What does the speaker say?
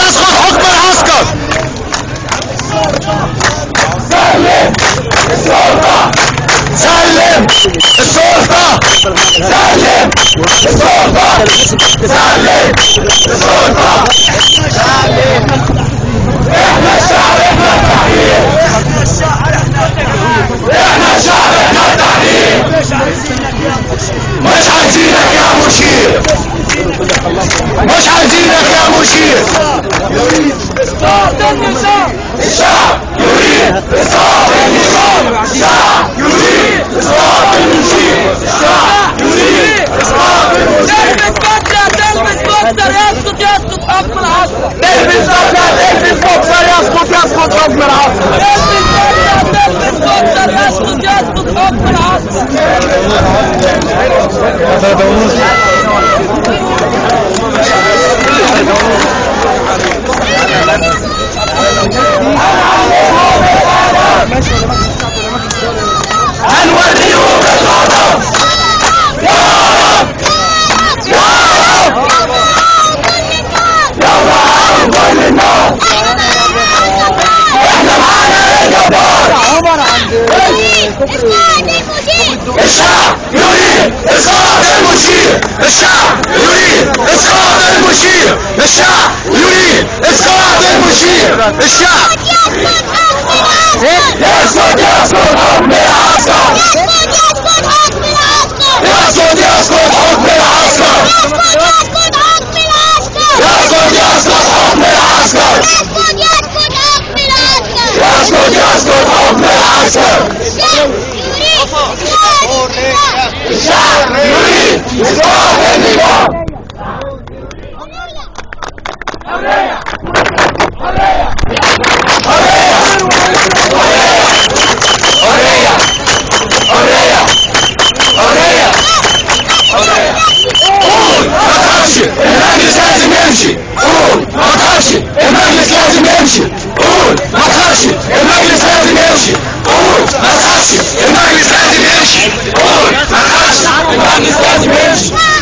يسقط حكم العسكر. سلم السلطة، سلم السلطة، سلم السلطة، سلم السلطة، سلم. احنا الشعب، احنا التحرير، احنا الشعب، احنا التحرير. مش عايزينك يا مشير، مش عايزينك يا مشير. الشعب يريد إسقاط النظام، الشعب يريد إسقاط المشير، الشعب يريد إسقاط المشير. تلبس بوكسر يسقط حكم العسكر. تلبس بوكسر يسقط حكم العسكر. تلبس بوكسر يسقط حكم العسكر. هنوريهم الغضب. يا رب يا رب يا رب كل الناس. احنا معانا الجبار. الشعب يريد اسقاط المشير، الشعب يريد اسقاط المشير، الشعب يريد اسقاط المشير، الشعب يسقط حكم العسكر، يسقط حكم العسكر، يسقط حكم العسكر، يسقط حكم العسكر. الشعب يريد إسقاط النظام. حرية حرية حرية حرية حرية حرية حرية. قول ما تخافش، المجلس لازم يمشي. قول ما تخافش، المجلس لازم يمشي. قول ما تخافش، المجلس لازم يمشي. قول ما تخافش، المجلس لازم يمشي. قول ما تخافش، المجلس لازم يمشي.